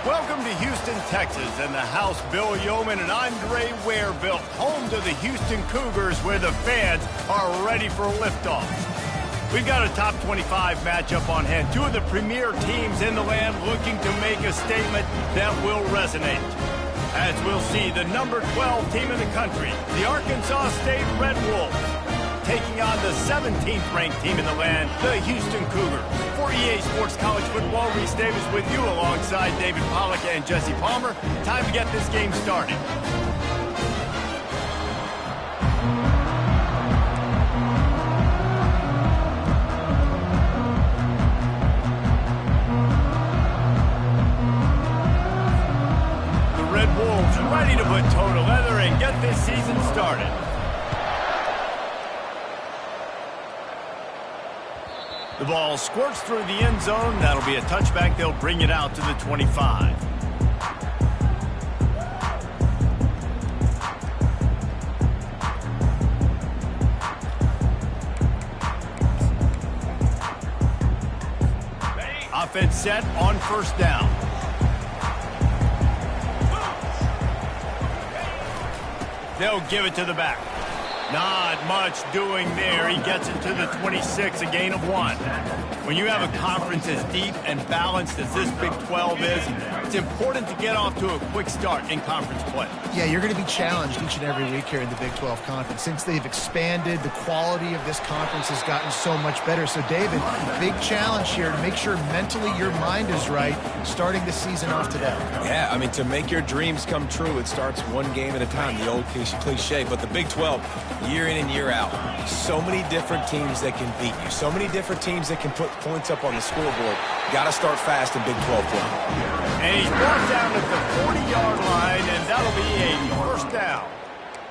Welcome to Houston, Texas, and the house Bill Yeoman and Andre Ware built, home to the Houston Cougars, where the fans are ready for liftoff. We've got a top 25 matchup on hand. Two of the premier teams in the land looking to make a statement that will resonate. As we'll see, the number 12 team in the country, the Arkansas State Red Wolves, taking on the 17th ranked team in the land, the Houston Cougars. For EA Sports College Football, Reese Davis with you alongside David Pollack and Jesse Palmer. Time to get this game started. The Red Wolves ready to put toe to leather and get this season started. The ball squirts through the end zone. That'll be a touchback. They'll bring it out to the 25. Offense set on first down. They'll give it to the back. Not much doing there. He gets it to the 26, a gain of 1. When you have a conference as deep and balanced as this Big 12 is, it's important to get off to a quick start in conference play. Yeah, you're going to be challenged each and every week here in the Big 12 Conference. Since they've expanded, the quality of this conference has gotten so much better. So, David, big challenge here to make sure mentally your mind is right starting the season off today. Yeah, I mean, to make your dreams come true, it starts one game at a time, the old cliche. But the Big 12, year in and year out, so many different teams that can beat you, so many different teams that can put points up on the scoreboard. Got to start fast in Big 12 play. And he's brought down at the 40-yard line, and that'll be a first down.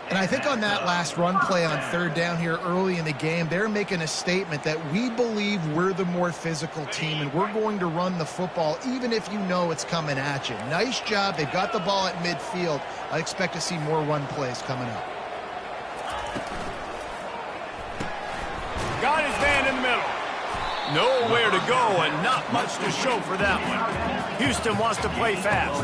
And I think on that last run play on third down here early in the game, they're making a statement that we believe we're the more physical team and we're going to run the football even if you know it's coming at you. Nice job. They've got the ball at midfield. I expect to see more run plays coming up. Got his man in the middle. Nowhere to go and not much to show for that one. Houston wants to play fast.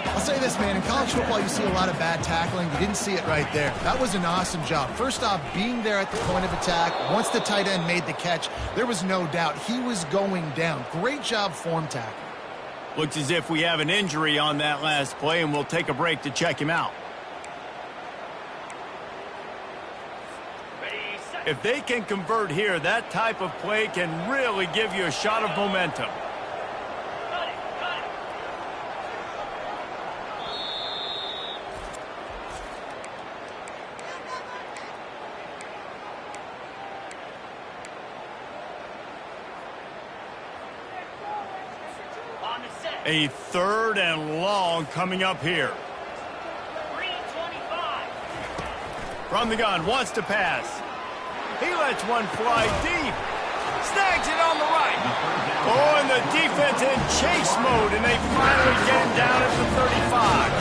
I'll say this, man. In college football, you see a lot of bad tackling. You didn't see it right there. That was an awesome job. First off, being there at the point of attack. Once the tight end made the catch, there was no doubt he was going down. Great job form tackle. Looks as if we have an injury on that last play, and we'll take a break to check him out. If they can convert here, that type of play can really give you a shot of momentum. A third and long coming up here. From the gun, wants to pass. He lets one fly deep. Snags it on the right. Oh, and the defense in chase mode, and they finally get him down at the 35.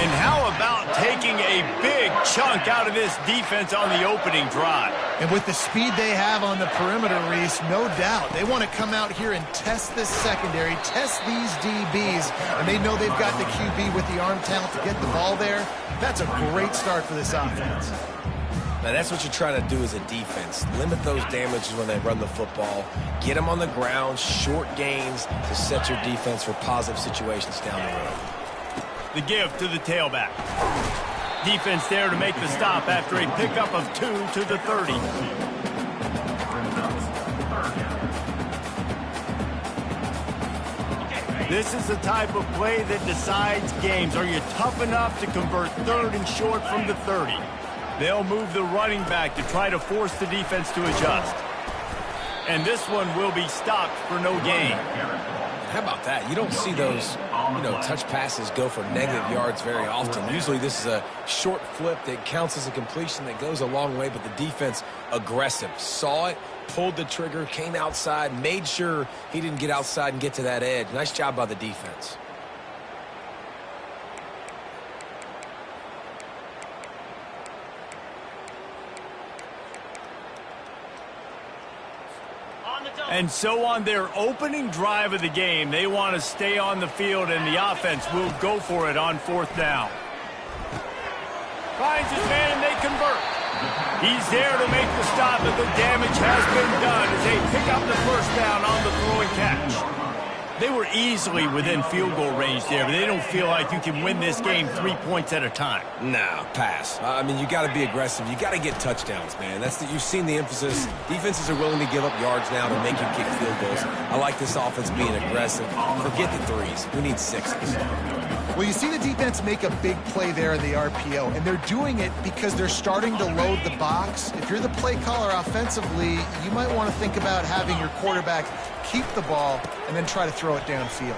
And how about taking a big chunk out of this defense on the opening drive? And with the speed they have on the perimeter, Reese, no doubt, they want to come out here and test this secondary, test these DBs, and they know they've got the QB with the arm talent to get the ball there. That's a great start for this offense. Now, that's what you're trying to do as a defense. Limit those damages when they run the football. Get them on the ground, short gains to set your defense for positive situations down the road. The give to the tailback. Defense there to make the stop after a pickup of 2 to the 30. This is the type of play that decides games. Are you tough enough to convert third and short from the 30? They'll move the running back to try to force the defense to adjust. And this one will be stopped for no gain. How about that? You don't see those, touch passes go for negative yards very often. Usually this is a short flip that counts as a completion that goes a long way, but the defense aggressive. Saw it, pulled the trigger, came outside, made sure he didn't get outside and get to that edge. Nice job by the defense. And so on their opening drive of the game, they want to stay on the field, and the offense will go for it on 4th down. Finds his man, and they convert. He's there to make the stop, and the damage has been done as they pick up the 1st down on the throw and catch. They were easily within field goal range there, but they don't feel like you can win this game 3 points at a time. Nah, pass. I mean, you got to be aggressive. You got to get touchdowns, man. You've seen the emphasis. Defenses are willing to give up yards now to make you kick field goals. I like this offense being aggressive. Forget the threes. We need 6s. Well, you see the defense make a big play there in the RPO, and they're doing it because they're starting to load the box. If you're the play caller offensively, you might want to think about having your quarterback keep the ball and then try to throw it downfield.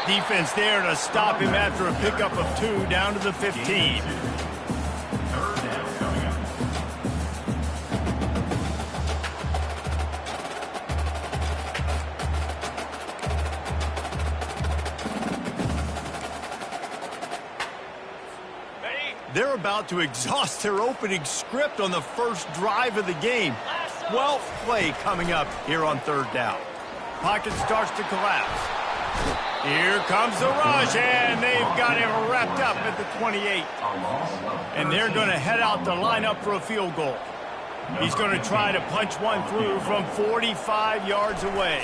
Defense there to stop him after a pickup of 2 down to the 15. They're about to exhaust their opening script on the first drive of the game. 12th play coming up here on 3rd down. Pocket starts to collapse. Here comes the rush, and they've got him wrapped up at the 28. And they're going to head out to line up for a field goal. He's going to try to punch one through from 45 yards away.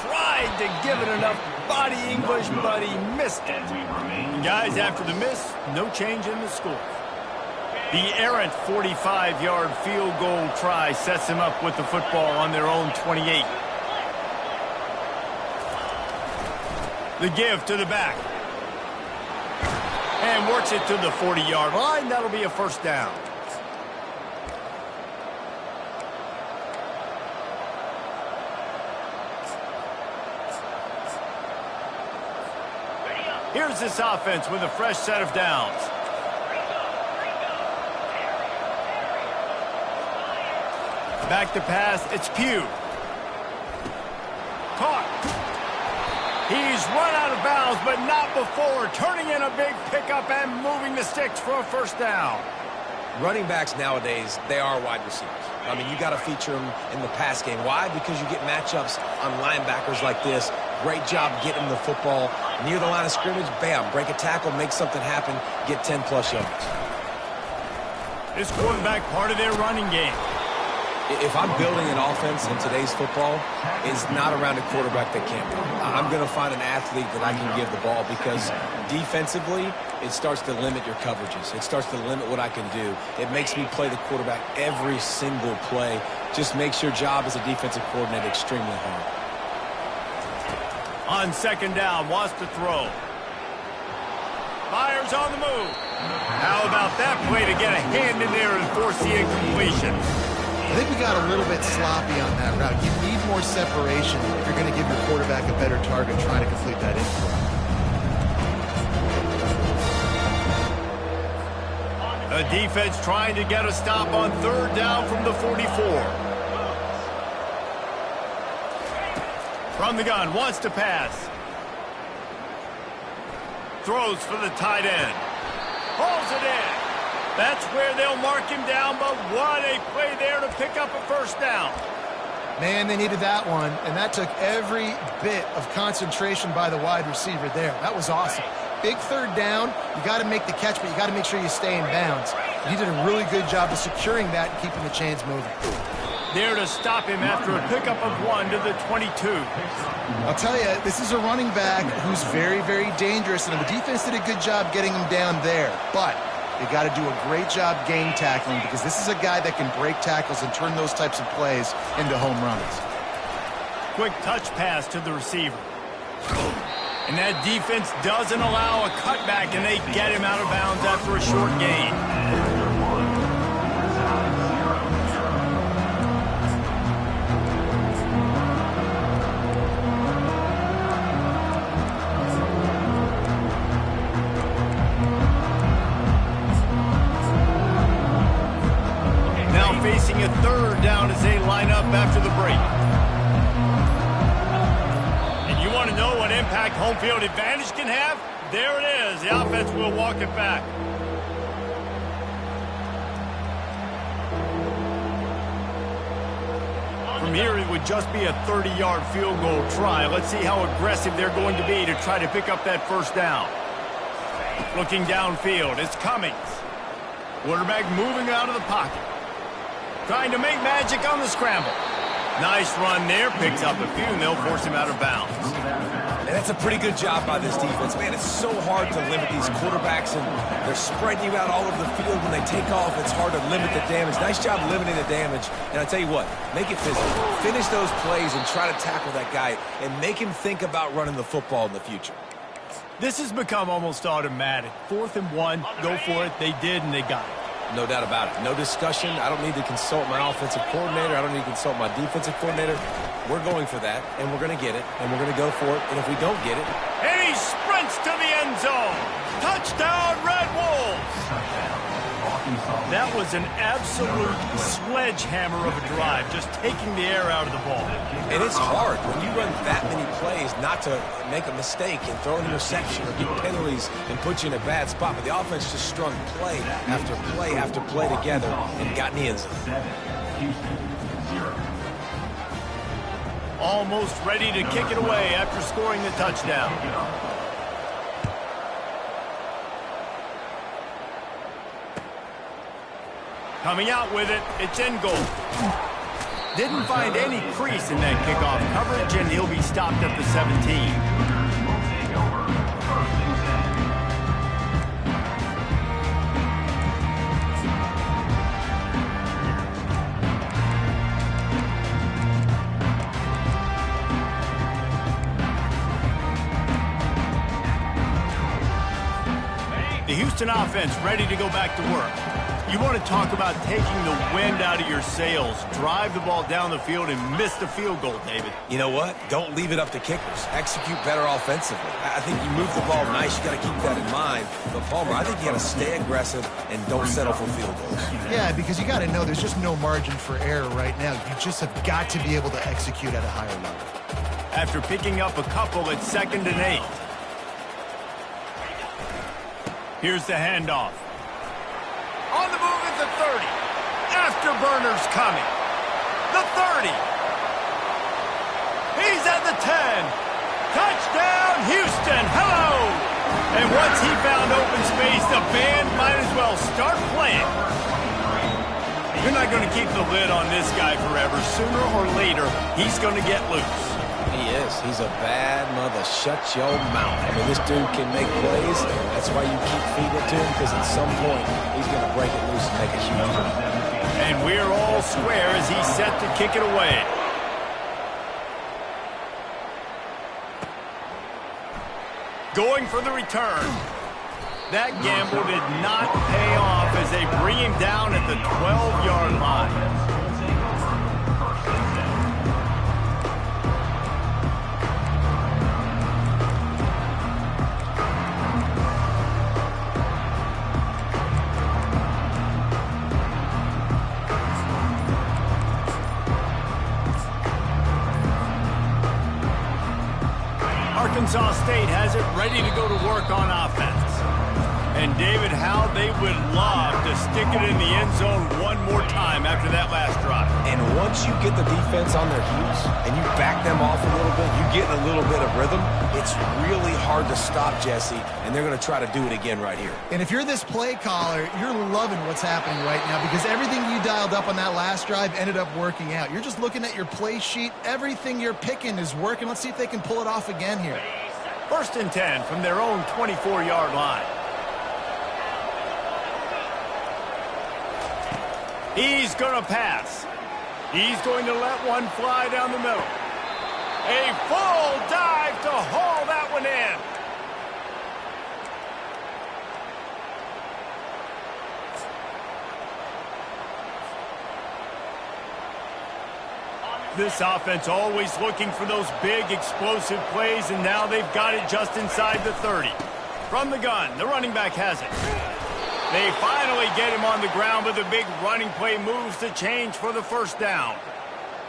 Tried to give it enough body English, but he missed it. And guys, after the miss, no change in the score. The errant 45-yard field goal try sets him up with the football on their own 28. The give to the back. And works it to the 40-yard line. That'll be a 1st down. Here's this offense with a fresh set of downs. Back to pass, it's Pugh. Caught. He's run out of bounds, but not before turning in a big pickup and moving the sticks for a 1st down. Running backs nowadays, they are wide receivers. I mean, you got to feature them in the pass game. Why? Because you get matchups on linebackers like this. Great job getting the football near the line of scrimmage. Bam, break a tackle, make something happen, get 10-plus yards. This quarterback part of their running game. If I'm building an offense in today's football, it's not around a quarterback that can't run. I'm going to find an athlete that I can give the ball because defensively, it starts to limit your coverages. It starts to limit what I can do. It makes me play the quarterback every single play. Just makes your job as a defensive coordinator extremely hard. On 2nd down, wants to throw. Fires on the move. How about that play to get a hand in there and force the incompletion? I think we got a little bit sloppy on that route. You need more separation if you're going to give your quarterback a better target trying to complete that in-throw. The defense trying to get a stop on 3rd down from the 44. From the gun, wants to pass. Throws for the tight end. Pulls it in. That's where they'll mark him down, but what a play there to pick up a 1st down. Man, they needed that one, and that took every bit of concentration by the wide receiver there. That was awesome. Big 3rd down. You got to make the catch, but you got to make sure you stay in bounds. He did a really good job of securing that and keeping the chains moving. There to stop him after a pickup of 1 to the 22. I'll tell you, this is a running back who's very, very dangerous, and the defense did a good job getting him down there. But you got to do a great job game tackling because this is a guy that can break tackles and turn those types of plays into home runs. Quick touch pass to the receiver. And that defense doesn't allow a cutback, and they get him out of bounds after a short gain. Now facing a 3rd down as they line up after the break. You want to know what impact home field advantage can have? There it is. The offense will walk it back. From here, it would just be a 30-yard field goal try. Let's see how aggressive they're going to be to try to pick up that first down. Looking downfield, it's Cummings. Quarterback moving out of the pocket. Trying to make magic on the scramble. Nice run there, picks up a few, and they'll force him out of bounds. And that's a pretty good job by this defense. Man, it's so hard to limit these quarterbacks, and they're spreading you out all over the field. When they take off, it's hard to limit the damage. Nice job limiting the damage. And I tell you what, make it physical. Finish those plays and try to tackle that guy and make him think about running the football in the future. This has become almost automatic. 4th and 1, go for it. They did, and they got it. No doubt about it. No discussion. I don't need to consult my offensive coordinator. I don't need to consult my defensive coordinator. We're going for that, and we're going to get it, and we're going to go for it. And if we don't get it... And he sprints to the end zone. Touchdown, Red Wolves. That was an absolute sledgehammer of a drive, just taking the air out of the ball. And it's hard when you run that many plays not to make a mistake and throw an interception or get penalties and put you in a bad spot. But the offense just strung play after play after play together and got in the end zone. Almost ready to kick it away after scoring the touchdown. Coming out with it, it's in goal. Didn't find any crease in that kickoff coverage, and he'll be stopped at the 17. The Houston offense ready to go back to work. You want to talk about taking the wind out of your sails. Drive the ball down the field and miss the field goal, David. You know what? Don't leave it up to kickers. Execute better offensively. I think you move the ball nice. You got to keep that in mind. But, Palmer, I think you got to stay aggressive and don't settle for field goals. Yeah, because you got to know there's just no margin for error right now. You just have got to be able to execute at a higher level. After picking up a couple, it's 2nd and 8. Here's the handoff. On the move at the 30. Afterburner's coming. The 30. He's at the 10. Touchdown, Houston. Hello. And once he found open space, the band might as well start playing. You're not going to keep the lid on this guy forever. Sooner or later, he's going to get loose. He is. He's a bad mother. Shut your mouth. I mean, this dude can make plays. That's why you keep feeding it to him, because at some point, he's going to break it loose and make a huge run. And we're all square as he's set to kick it away. Going for the return. That gamble did not pay off as they bring him down at the 12-yard line. Arkansas State has it ready to go to work on offense. And David, how they would love to stick it in the end zone one more time after that last drive. And once you get the defense on their heels and you back them off a little bit, you get in a little bit of rhythm, it's really hard to stop, Jesse, and they're going to try to do it again right here. And if you're this play caller, you're loving what's happening right now because everything you dialed up on that last drive ended up working out. You're just looking at your play sheet. Everything you're picking is working. Let's see if they can pull it off again here. 1st and 10 from their own 24-yard line. He's going to pass. He's going to let one fly down the middle. A full dive to haul that one in. This offense always looking for those big, explosive plays, and now they've got it just inside the 30. From the gun, the running back has it. They finally get him on the ground, but the big running play moves the change for the first down.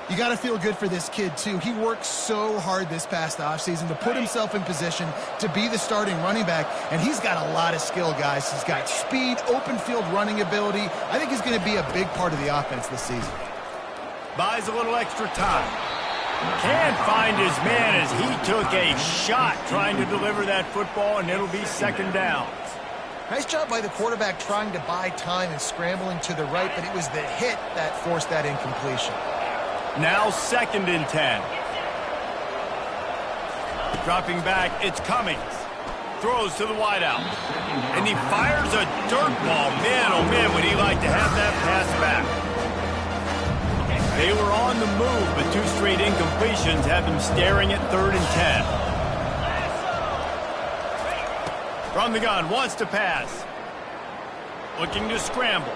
You got to feel good for this kid, too. He worked so hard this past offseason to put himself in position to be the starting running back, and he's got a lot of skill, guys. He's got speed, open field running ability. I think he's going to be a big part of the offense this season. Buys a little extra time. Can't find his man as he took a shot trying to deliver that football, and it'll be second down. Nice job by the quarterback trying to buy time and scrambling to the right, but it was the hit that forced that incompletion. Now 2nd and 10. Dropping back, it's Cummings. Throws to the wideout. And he fires a dirt ball. Man, oh man, would he like to have that pass back. They were on the move, but 2 straight incompletions have them staring at 3rd and 10. From the gun, wants to pass. Looking to scramble.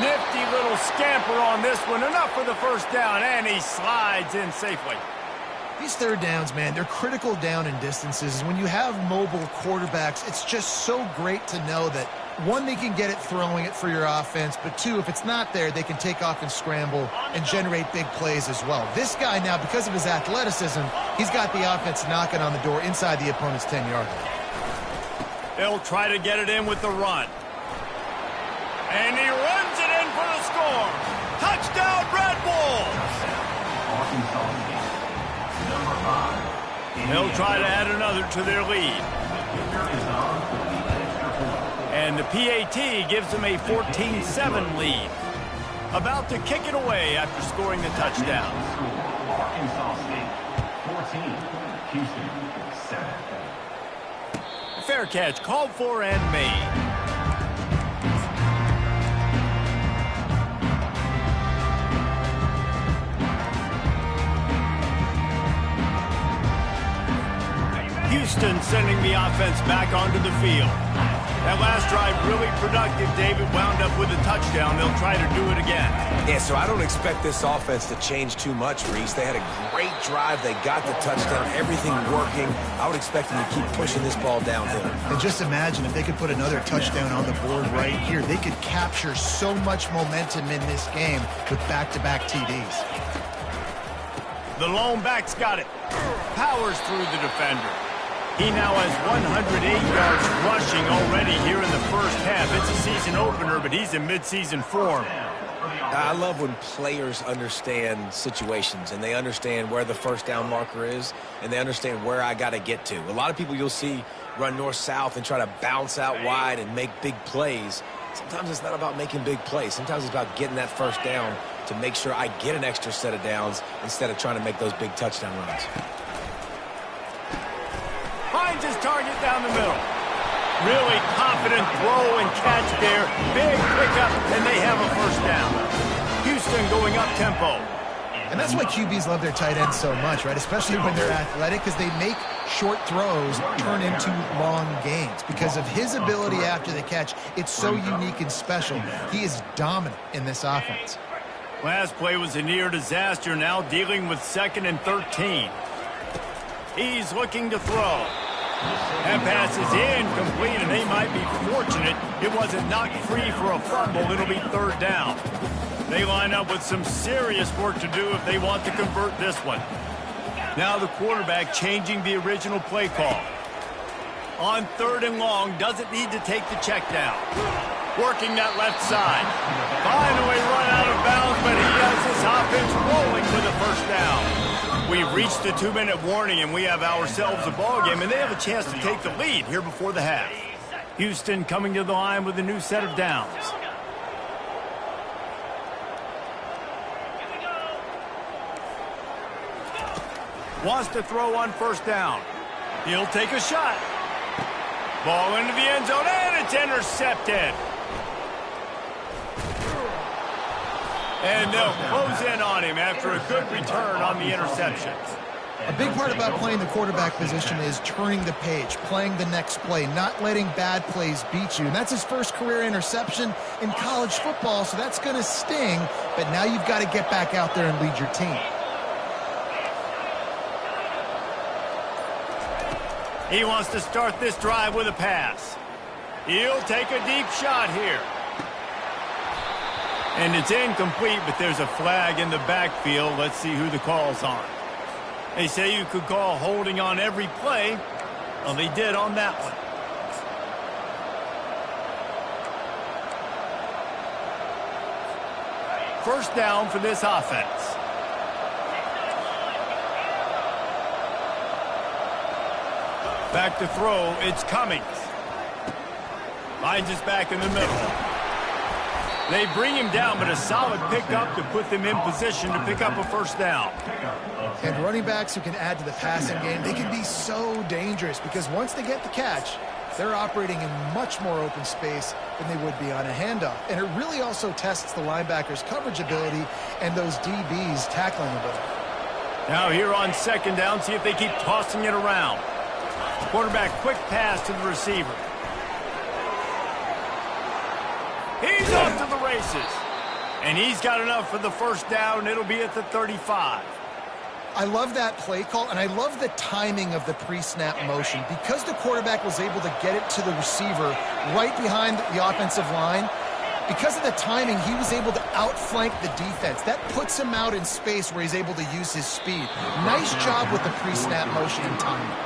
Nifty little scamper on this one. Enough for the first down, and he slides in safely. These third downs, man, they're critical down in distances. When you have mobile quarterbacks, it's just so great to know that, 1, they can get it throwing it for your offense, but 2, if it's not there, they can take off and scramble and generate big plays as well. This guy now, because of his athleticism, he's got the offense knocking on the door inside the opponent's 10-yard line. They'll try to get it in with the run. And he runs it in for the score. Touchdown, Red Bulls! They'll try to add another to their lead. And the PAT gives them a 14-7 lead. About to kick it away after scoring the touchdown. Arkansas State, 14, Houston, 7. Fair catch, called for and made. Houston sending the offense back onto the field. That last drive really productive. David wound up with a touchdown. They'll try to do it again. Yeah, so I don't expect this offense to change too much, Reese. They had a great drive. They got the touchdown. Everything working. I would expect them to keep pushing this ball downhill. And just imagine if they could put another touchdown on the board right here. They could capture so much momentum in this game with back-to-back TDs. The lone back's got it. Powers through the defender. He now has 108 yards rushing already here in the first half. It's a season opener, but he's in midseason form. I love when players understand situations and they understand where the first down marker is and they understand where I got to get to. A lot of people you'll see run north-south and try to bounce out wide and make big plays. Sometimes it's not about making big plays. Sometimes it's about getting that first down to make sure I get an extra set of downs instead of trying to make those big touchdown runs. Finds his target down the middle. Really confident throw and catch there. Big pickup, and they have a first down. Houston going up tempo. And that's why QBs love their tight ends so much, right? Especially when they're athletic, because they make short throws turn into long gains. Because of his ability after the catch, it's so unique and special. He is dominant in this offense. Last play was a near disaster, now dealing with 2nd and 13. He's looking to throw. That pass is incomplete, and they might be fortunate it wasn't knocked free for a fumble. It'll be 3rd down. They line up with some serious work to do if they want to convert this one. Now the quarterback changing the original play call. On 3rd and long, doesn't need to take the check down. Working that left side. Finally run out of bounds, but he has his offense rolling for the first down. We've reached the 2-minute warning, and we have ourselves a ball game, and they have a chance to take the lead here before the half. Houston coming to the line with a new set of downs. Wants to throw on 1st down. He'll take a shot. Ball into the end zone, and it's intercepted. And they'll close in on him after a good return on the interception. A big part about playing the quarterback position is turning the page, playing the next play, not letting bad plays beat you. And that's his first career interception in college football, so that's going to sting. But now you've got to get back out there and lead your team. He wants to start this drive with a pass. He'll take a deep shot here. And it's incomplete, but there's a flag in the backfield. Let's see who the call's on. They say you could call holding on every play. Well, they did on that one. First down for this offense. Back to throw, it's Cummings. Finds us back in the middle. They bring him down, but a solid pickup to put them in position to pick up a first down. And running backs who can add to the passing game, they can be so dangerous because once they get the catch, they're operating in much more open space than they would be on a handoff. And it really also tests the linebackers' coverage ability and those DBs' tackling ability. Now here on second down, see if they keep tossing it around. Quarterback, quick pass to the receiver. He's off to the races. And he's got enough for the first down. It'll be at the 35. I love that play call, and I love the timing of the pre-snap motion. Because the quarterback was able to get it to the receiver right behind the offensive line, because of the timing, he was able to outflank the defense. That puts him out in space where he's able to use his speed. Nice job with the pre-snap motion and timing.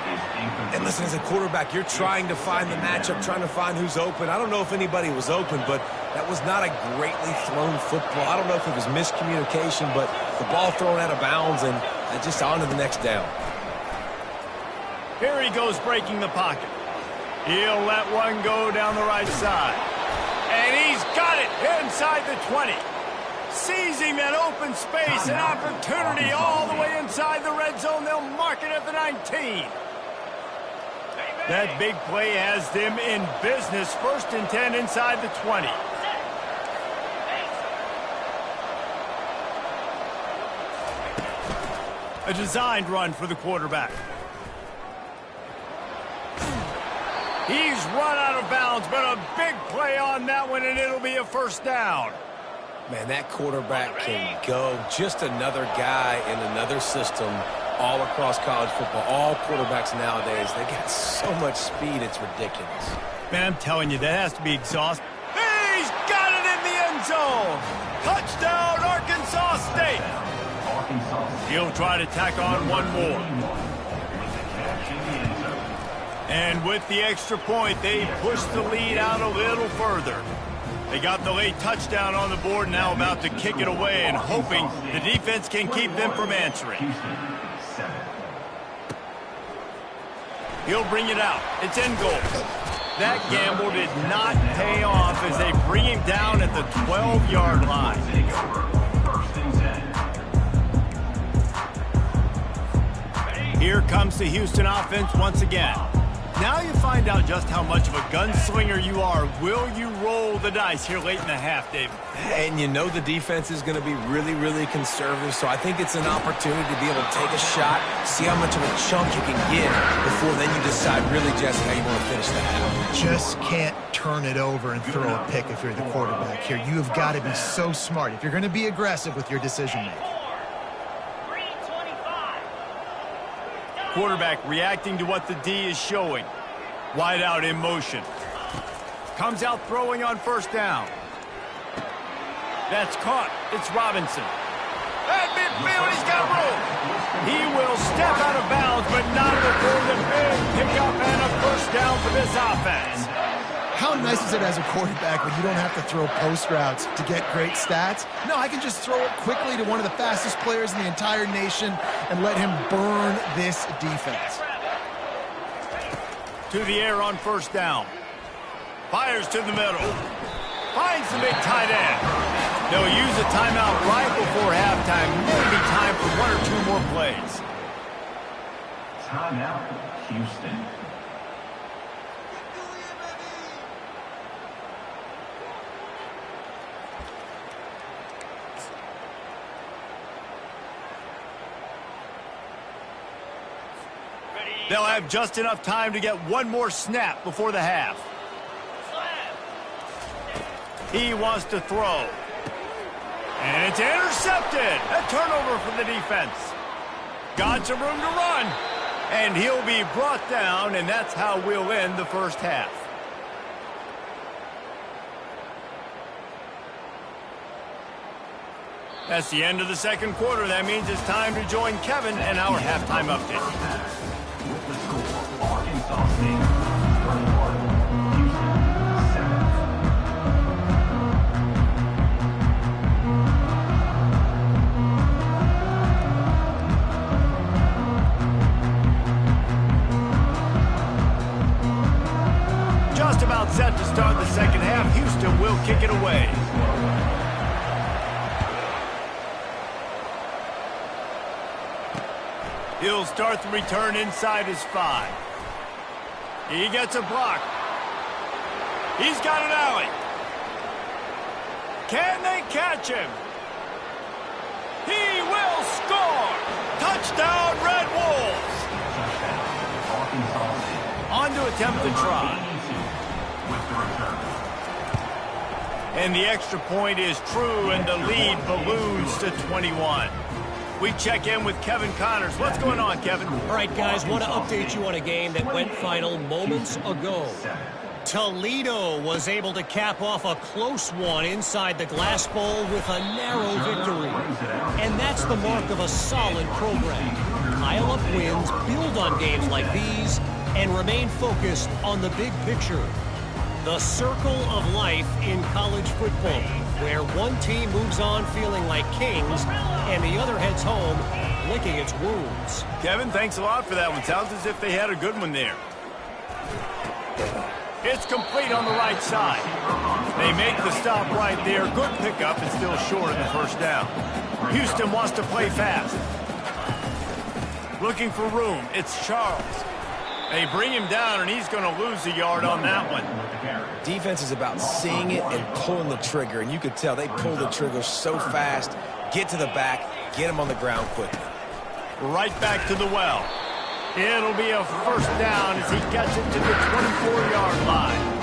And listen, as a quarterback, you're trying to find the matchup, trying to find who's open. I don't know if anybody was open, but that was not a greatly thrown football. I don't know if it was miscommunication, but the ball thrown out of bounds and just on to the next down. Here he goes breaking the pocket. He'll let one go down the right side. And he's got it inside the 20. Sees him in open space, an opportunity all the way inside the red zone. They'll mark it at the 19. That big play has them in business. First and 10 inside the 20. A designed run for the quarterback. He's run out of bounds, but a big play on that one, and it'll be a first down. Man, that quarterback can go. Just another guy in another system all across college football. All quarterbacks nowadays, they got so much speed, it's ridiculous. Man, I'm telling you, that has to be exhausting. He's got it in the end zone. Touchdown, Arkansas State. He'll try to tack on one more. And with the extra point, they push the lead out a little further. They got the late touchdown on the board, now about to kick it away and hoping the defense can keep them from answering. He'll bring it out. It's in goal. That gamble did not pay off as they bring him down at the 12-yard line. Here comes the Houston offense once again. Now you find out just how much of a gunslinger you are. Will you roll the dice here late in the half, David? And you know the defense is going to be really, really conservative, so I think it's an opportunity to be able to take a shot, see how much of a chunk you can get before then you decide really, Jesse, how you want to finish the half. Just can't turn it over and throw a pick if you're the quarterback here. You have got to be so smart if you're going to be aggressive with your decision-making. Quarterback reacting to what the D is showing. Wide out in motion. Comes out throwing on first down. That's caught. It's Robinson. That midfield, he's got room. He will step out of bounds, but not before the big pickup and a first down for this offense. How nice is it as a quarterback when you don't have to throw post routes to get great stats? No, I can just throw it quickly to one of the fastest players in the entire nation and let him burn this defense. To the air on first down. Fires to the middle. Finds the big tight end. They'll use a timeout right before halftime. Maybe time for one or two more plays. Timeout, Houston. They'll have just enough time to get one more snap before the half. He wants to throw. And it's intercepted. A turnover for the defense. Got some room to run. And he'll be brought down, and that's how we'll end the first half. That's the end of the second quarter. That means it's time to join Kevin and our halftime update. With the score, Arkansas State 31, Houston 7. kick it away. He'll start the return inside his 5. He gets a block. He's got an alley. Can they catch him? He will score! Touchdown, Red Wolves! On to attempt the try. And the extra point is true, and the lead balloons to 21. We check in with Kevin Connors. What's going on, Kevin? All right, guys, want to update you on a game that went final moments ago. Toledo was able to cap off a close one inside the Glass Bowl with a narrow victory. And that's the mark of a solid program. Pile up wins, build on games like these, and remain focused on the big picture. The circle of life in college football, where one team moves on feeling like kings and the other heads home licking its wounds. Kevin, thanks a lot for that one. Sounds as if they had a good one there. It's complete on the right side. They make the stop right there. Good pickup. It's still short of the first down. Houston wants to play fast. Looking for room. It's Charles. They bring him down, and he's going to lose a yard on that one. Defense is about seeing it and pulling the trigger, and you could tell they pull the trigger so fast, get to the back, get him on the ground quickly. Right back to the well. It'll be a first down as he gets it to the 24-yard line.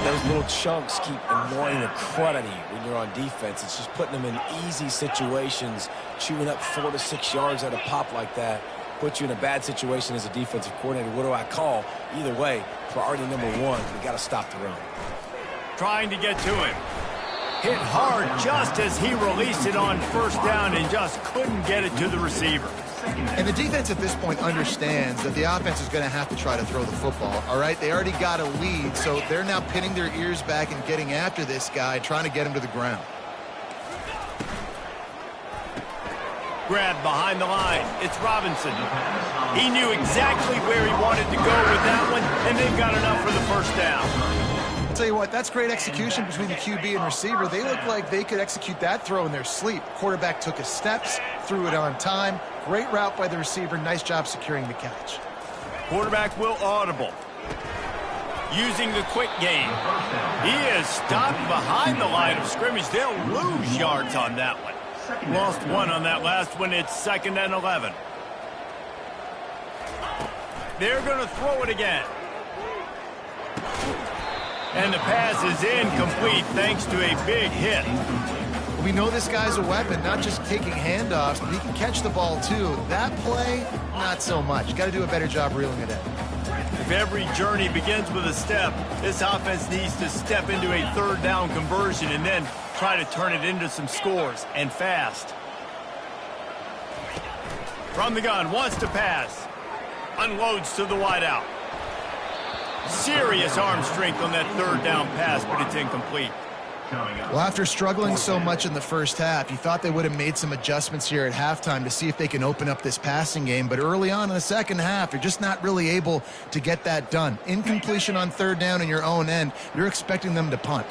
Those little chunks keep annoying the crud out of you when you're on defense. It's just putting them in easy situations, chewing up 4 to 6 yards at a pop like that. Put you in a bad situation as a defensive coordinator. What do I call? Either way, priority number 1, we got to stop the run. Trying to get to him. Hit hard just as he released it on first down and just couldn't get it to the receiver. And the defense at this point understands that the offense is going to have to try to throw the football, all right? They already got a lead, so they're now pinning their ears back and getting after this guy, trying to get him to the ground. Grab behind the line. It's Robinson. He knew exactly where he wanted to go with that one, and they've got enough for the first down. I'll tell you what, that's great execution between the QB and receiver. They look like they could execute that throw in their sleep. Quarterback took his steps, threw it on time. Great route by the receiver. Nice job securing the catch. Quarterback will audible. Using the quick game. He is stopped behind the line of scrimmage. They'll lose yards on that one. Lost 1 on that last one. It's 2nd and 11. They're going to throw it again. And the pass is incomplete thanks to a big hit. We know this guy's a weapon, not just taking handoffs, but he can catch the ball too. That play, not so much. Got to do a better job reeling it in. If every journey begins with a step, this offense needs to step into a third down conversion and then try to turn it into some scores, and fast. From the gun, wants to pass. Unloads to the wideout. Serious arm strength on that third down pass, but it's incomplete. Well, after struggling so much in the first half, you thought they would have made some adjustments here at halftime to see if they can open up this passing game. But early on in the second half, you're just not really able to get that done. Incompletion on third down in your own end, you're expecting them to punt.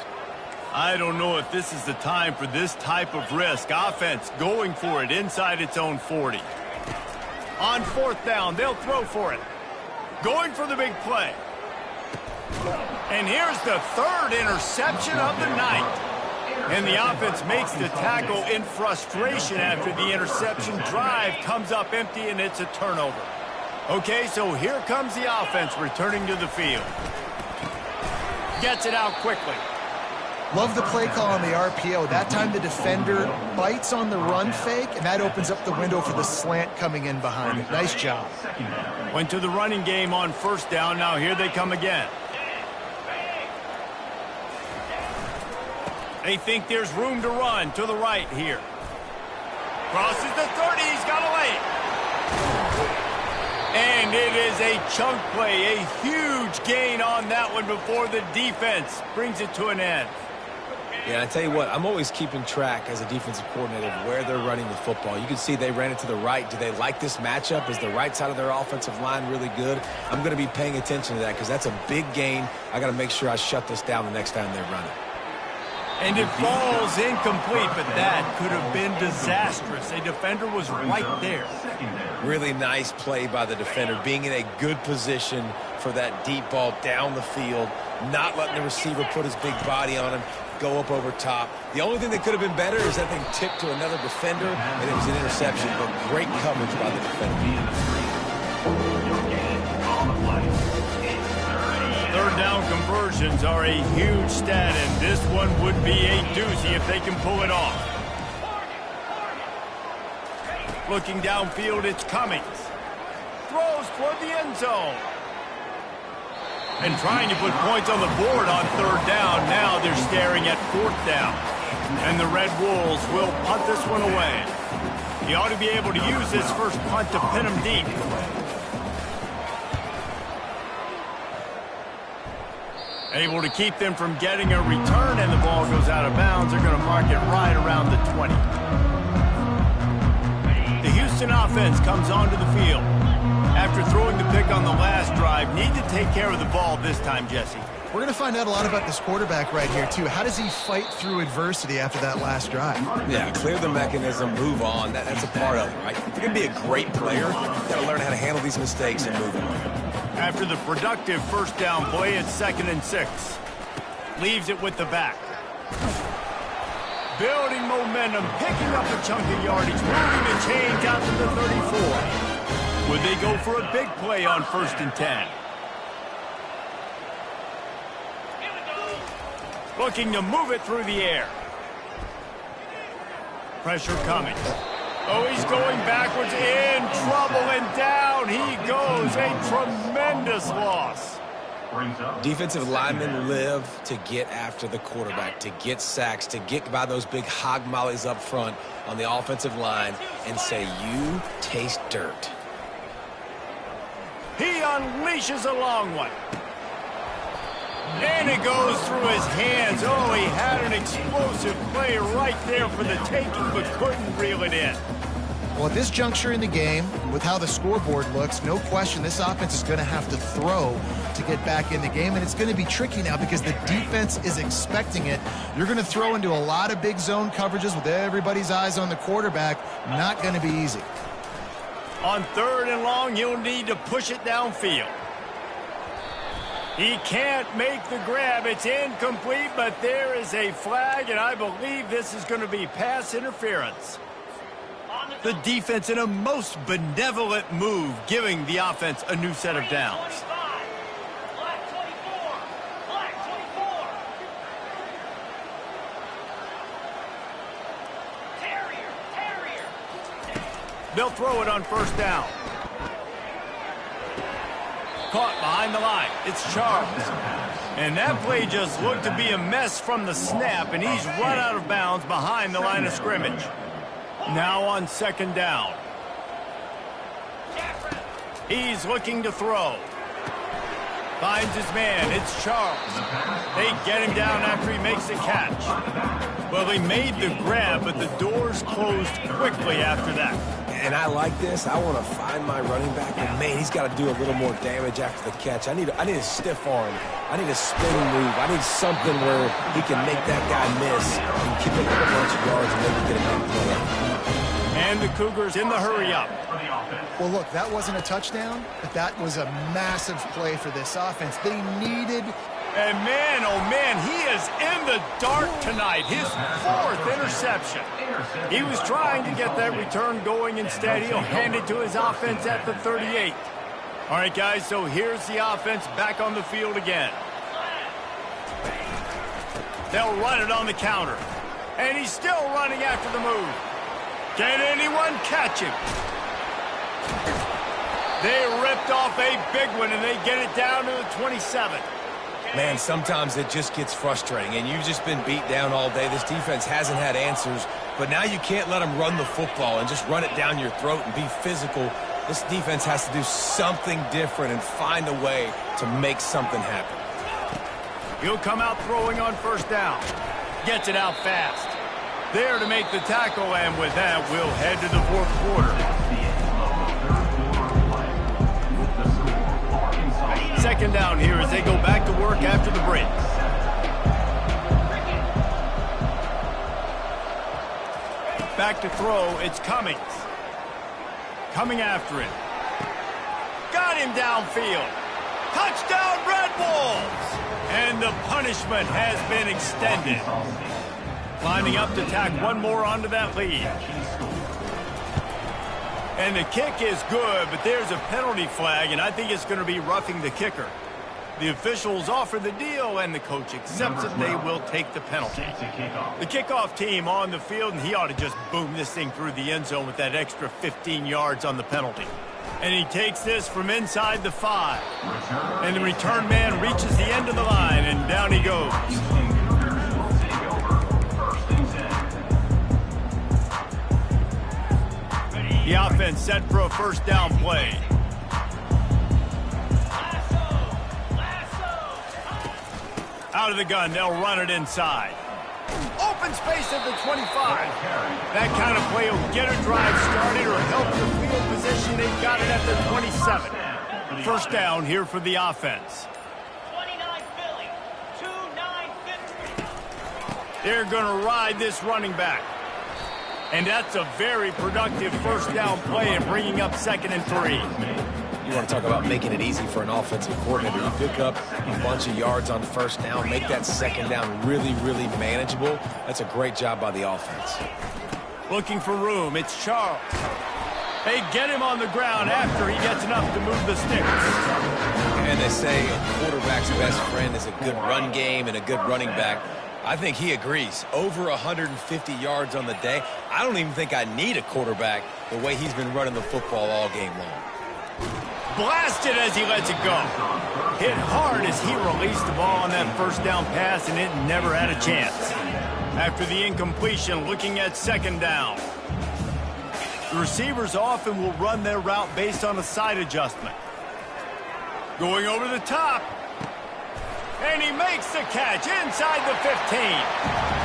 I don't know if this is the time for this type of risk. Offense going for it inside its own 40. On fourth down, they'll throw for it. Going for the big play. And here's the third interception of the night. And the offense makes the tackle in frustration after the interception. Drive comes up empty, and it's a turnover. Okay, so here comes the offense returning to the field. Gets it out quickly. Love the play call on the RPO. That time the defender bites on the run fake, and that opens up the window for the slant coming in behind it. Nice job. Went to the running game on first down. Now here they come again. They think there's room to run to the right here. Crosses the 30. He's got a lane. And it is a chunk play, a huge gain on that one before the defense brings it to an end. Yeah, I tell you what, I'm always keeping track as a defensive coordinator of where they're running the football. You can see they ran it to the right. Do they like this matchup? Is the right side of their offensive line really good? I'm going to be paying attention to that because that's a big gain. I got to make sure I shut this down the next time they run it. And it falls incomplete, but that could have been disastrous. A defender was right there. Really nice play by the defender, being in a good position for that deep ball down the field, not letting the receiver put his big body on him, go up over top. The only thing that could have been better is that thing tipped to another defender, and it was an interception, but great coverage by the defender. Third down conversions are a huge stat, and this one would be a doozy if they can pull it off. Looking downfield, it's Cummings. Throws toward the end zone. And trying to put points on the board on third down. Now they're staring at fourth down. And the Red Wolves will punt this one away. He ought to be able to use this first punt to pin him deep. Able to keep them from getting a return, and the ball goes out of bounds. They're going to mark it right around the 20. The Houston offense comes onto the field. After throwing the pick on the last drive, need to take care of the ball this time, Jesse. We're going to find out a lot about this quarterback right here, too. How does he fight through adversity after that last drive? Yeah, clear the mechanism, move on. That's a part of it, right? If you're going to be a great player, you've got to learn how to handle these mistakes and move on. After the productive first down play, it's 2nd and 6. Leaves it with the back. Building momentum, picking up a chunk of yardage, moving the chains out to the 34. Would they go for a big play on 1st and 10? Looking to move it through the air. Pressure coming. Oh, he's going backwards, in trouble, and down he goes. A tremendous loss. Defensive linemen live to get after the quarterback, to get sacks, to get by those big hog mollies up front on the offensive line and say, you taste dirt. He unleashes a long one. And it goes through his hands. Oh, he had an explosive play right there for the taking, but couldn't reel it in. Well, at this juncture in the game, with how the scoreboard looks, no question this offense is going to have to throw to get back in the game, and it's going to be tricky now because the defense is expecting it. You're going to throw into a lot of big zone coverages with everybody's eyes on the quarterback. Not going to be easy. On 3rd and long, you'll need to push it downfield. He can't make the grab. It's incomplete, but there is a flag, and I believe this is going to be pass interference. The defense in a most benevolent move, giving the offense a new set of downs. They'll throw it on 1st down. Caught behind the line. It's Charles. And that play just looked to be a mess from the snap, and he's run out of bounds behind the line of scrimmage. Now on 2nd down. He's looking to throw. Finds his man. It's Charles. They get him down after he makes the catch. Well, he made the grab, but the doors closed quickly after that. And I like this. I want to find my running back, and man, he's got to do a little more damage after the catch. I need a stiff arm. I need a spin move. I need something where he can make that guy miss and can pick up a bunch of yards and maybe get a big play. And the Cougars in the hurry-up. Well, look, that wasn't a touchdown, but that was a massive play for this offense. They needed... And man, oh man, he is in the dark tonight. His 4th interception. He was trying to get that return going. Instead, he'll hand it to his offense at the 38. All right, guys, so here's the offense back on the field again. They'll run it on the counter. And he's still running after the move. Can anyone catch him? They ripped off a big one, and they get it down to the 27. Man, sometimes it just gets frustrating, and you've just been beat down all day. This defense hasn't had answers, but now you can't let them run the football and just run it down your throat and be physical. This defense has to do something different and find a way to make something happen. He'll come out throwing on 1st down. Gets it out fast. There to make the tackle, and with that, we'll head to the 4th quarter. 2nd down here as they go back to work after the break. Back to throw, it's Cummings. Coming after it. Got him downfield. Touchdown, Red Wolves! And the punishment has been extended. Lining up to tack one more onto that lead. And the kick is good, but there's a penalty flag, and I think it's going to be roughing the kicker. The officials offer the deal, and the coach accepts it. They will take the penalty. The kickoff team on the field, and he ought to just boom this thing through the end zone with that extra 15 yards on the penalty. And he takes this from inside the 5. And the return man reaches the end of the line, and down he goes. The offense set for a first down play. Out of the gun, they'll run it inside. Open space at the 25. That kind of play will get a drive started or help the field position. They've got it at the 27. First down here for the offense. 29 Philly, 2-9-50. They're going to ride this running back. And that's a very productive first down play and bringing up 2nd and 3. You want to talk about making it easy for an offensive coordinator. You pick up a bunch of yards on the first down, make that second down really, really manageable. That's a great job by the offense. Looking for room, it's Charles. They get him on the ground after he gets enough to move the sticks. And they say a quarterback's best friend is a good run game and a good running back. I think he agrees. Over 150 yards on the day. I don't even think I need a quarterback the way he's been running the football all game long. Blasted as he lets it go. Hit hard as he released the ball on that first down pass, and it never had a chance. After the incompletion, looking at 2nd down. The receivers often will run their route based on a side adjustment. Going over the top. And he makes the catch inside the 15.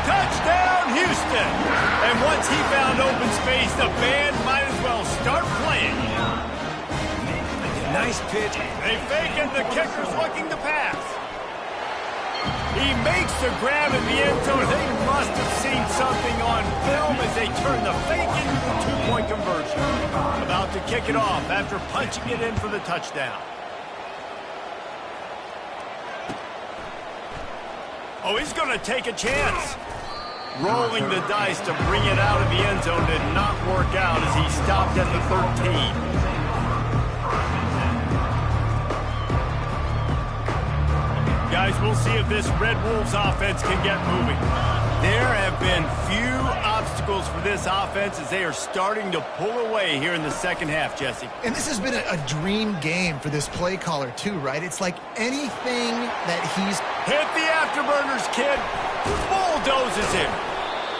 Touchdown, Houston. And once he found open space, the band might as well start playing. Nice pitch. They fake it. The kicker's looking to pass. He makes the grab at the end zone. They must have seen something on film as they turn the fake into the 2-point conversion. About to kick it off after punching it in for the touchdown. Oh, he's going to take a chance. Rolling the dice to bring it out of the end zone did not work out as he stopped at the 13. Guys, we'll see if this Red Wolves offense can get moving. There have been few obstacles for this offense as they are starting to pull away here in the second half, Jesse. And this has been a dream game for this play caller, too, right? It's like anything that he's... Hit the afterburners, kid. Bulldozes him.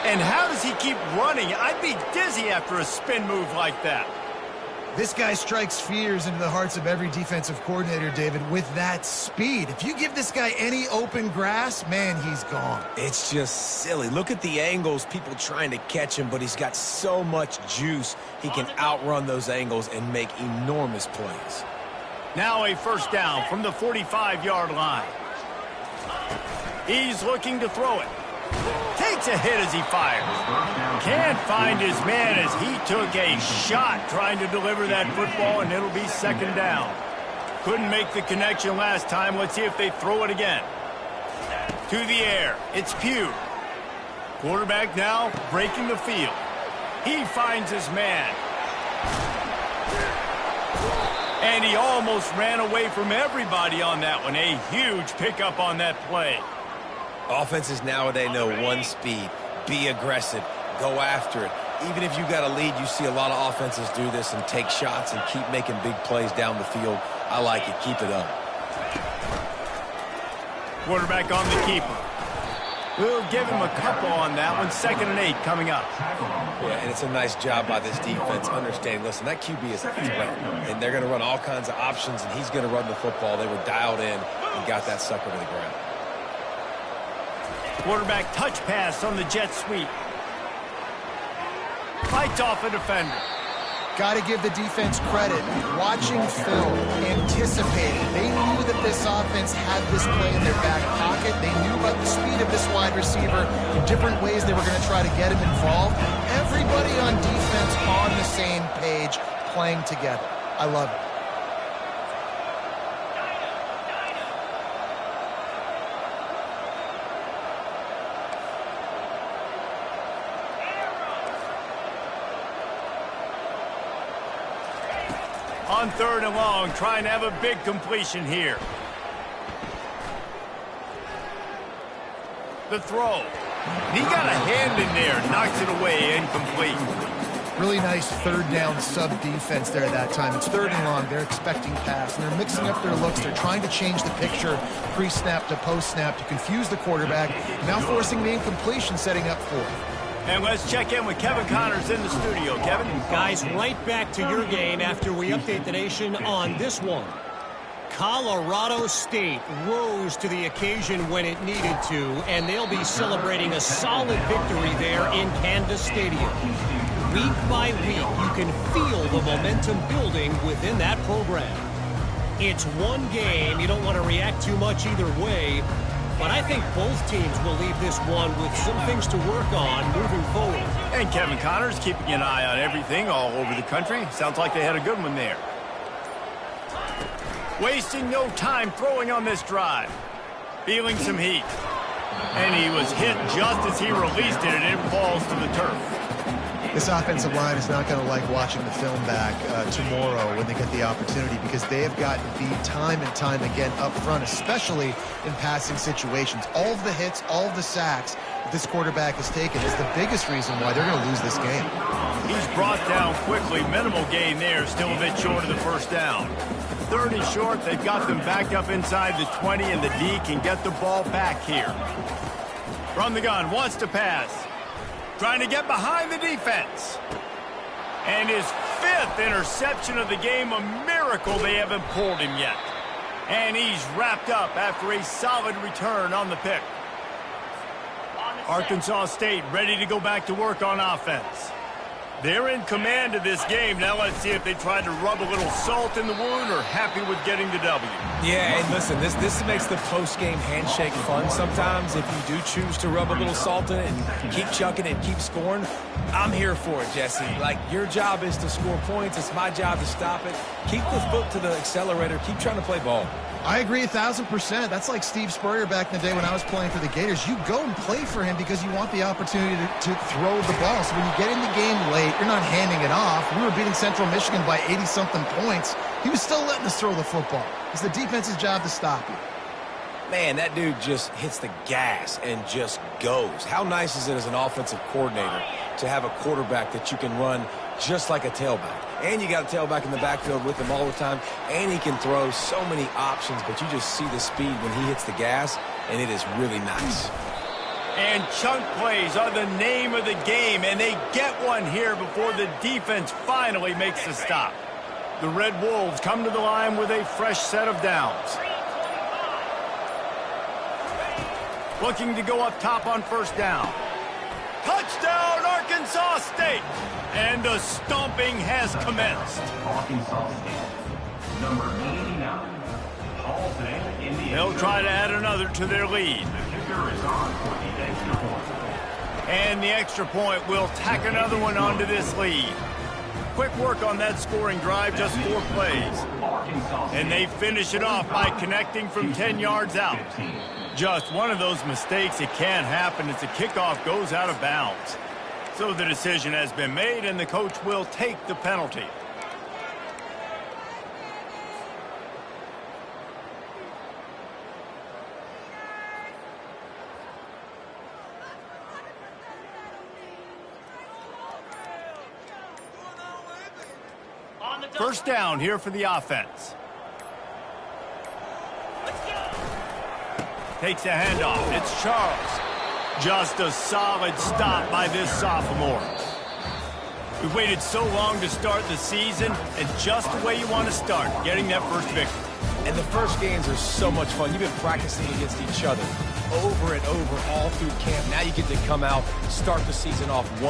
And how does he keep running? I'd be dizzy after a spin move like that. This guy strikes fears into the hearts of every defensive coordinator, David, with that speed. If you give this guy any open grass, man, he's gone. It's just silly. Look at the angles, people trying to catch him, but he's got so much juice. He can outrun those angles and make enormous plays. Now a first down from the 45-yard line. He's looking to throw it. Takes a hit as he fires. Can't find his man as he took a shot trying to deliver that football, and it'll be 2nd down. Couldn't make the connection last time. Let's see if they throw it again. To the air. It's Pugh. Quarterback now breaking the field. He finds his man. And he almost ran away from everybody on that one. A huge pickup on that play. Offenses nowadays know one speed. Be aggressive. Go after it. Even if you got a lead, you see a lot of offenses do this and take shots and keep making big plays down the field. I like it. Keep it up. Quarterback on the keeper. We'll give him a couple on that one. 2nd and 8 coming up. Yeah, and it's a nice job by this defense. Understand, listen, that QB is a threat, and they're going to run all kinds of options, and he's going to run the football. They were dialed in and got that sucker to the ground. Quarterback touch pass on the jet sweep. Fights off a defender. Got to give the defense credit. Watching film, anticipating. They knew that this offense had this play in their back pocket. They knew about the speed of this wide receiver, the different ways they were going to try to get him involved. Everybody on defense on the same page, playing together. I love it. On 3rd and long, trying to have a big completion here. The throw. He got a hand in there, knocks it away, incomplete. Really nice 3rd down sub-defense there that time. It's 3rd and long. They're expecting pass, and they're mixing up their looks. They're trying to change the picture pre-snap to post-snap to confuse the quarterback, now forcing the incompletion, setting up 4th. And let's check in with Kevin Connors in the studio. Kevin? Guys, right back to your game after we update the nation on this one. Colorado State rose to the occasion when it needed to, and they'll be celebrating a solid victory there in Kansas Stadium. Week by week, you can feel the momentum building within that program. It's one game. You don't want to react too much either way. But I think both teams will leave this one with some things to work on moving forward. And Kevin Connors keeping an eye on everything all over the country. Sounds like they had a good one there. Wasting no time throwing on this drive. Feeling some heat. And he was hit just as he released it, and it falls to the turf. This offensive line is not going to like watching the film back tomorrow when they get the opportunity, because they have gotten beat time and time again up front, especially in passing situations. All of the hits, all of the sacks that this quarterback has taken is the biggest reason why they're going to lose this game. He's brought down quickly. Minimal gain there, still a bit short of the 1st down. 3rd and short, they've got them back up inside the 20, and the D can get the ball back here. From the gun, wants to pass. Trying to get behind the defense. And his 5th interception of the game, a miracle they haven't pulled him yet. And he's wrapped up after a solid return on the pick. Arkansas State ready to go back to work on offense. They're in command of this game. Now let's see if they try to rub a little salt in the wound or happy with getting the W. Yeah, and listen, this makes the post-game handshake fun sometimes. If you do choose to rub a little salt in it and keep chucking and keep scoring, I'm here for it, Jesse. Like, your job is to score points. It's my job to stop it. Keep the foot to the accelerator. Keep trying to play ball. I agree 1,000%. That's like Steve Spurrier back in the day when I was playing for the Gators. You go and play for him because you want the opportunity to throw the ball. So when you get in the game late, you're not handing it off. We were beating Central Michigan by 80-something points. He was still letting us throw the football. It's the defense's job to stop you. Man, that dude just hits the gas and just goes. How nice is it as an offensive coordinator to have a quarterback that you can run just like a tailback? And you got a tailback in the backfield with him all the time, and he can throw so many options, but you just see the speed when he hits the gas, and it is really nice. And chunk plays are the name of the game, and they get one here before the defense finally makes the stop. The Red Wolves come to the line with a fresh set of downs. Looking to go up top on 1st down. Touchdown, Arkansas State! And the stomping has commenced. Arkansas State, number 89, Halsey, Indiana. They'll try to add another to their lead. The kicker is on for the extra point. And the extra point will tack another one onto this lead. Quick work on that scoring drive, just 4 plays. And they finish it off by connecting from 10 yards out. Just one of those mistakes, it can't happen as the kickoff goes out of bounds. So the decision has been made, and the coach will take the penalty. First down here for the offense. Takes a handoff. It's Charles. Just a solid stop by this sophomore. We waited so long to start the season, and just the way you want to start, getting that first victory. And the first games are so much fun. You've been practicing against each other over and over all through camp. Now you get to come out, start the season off one.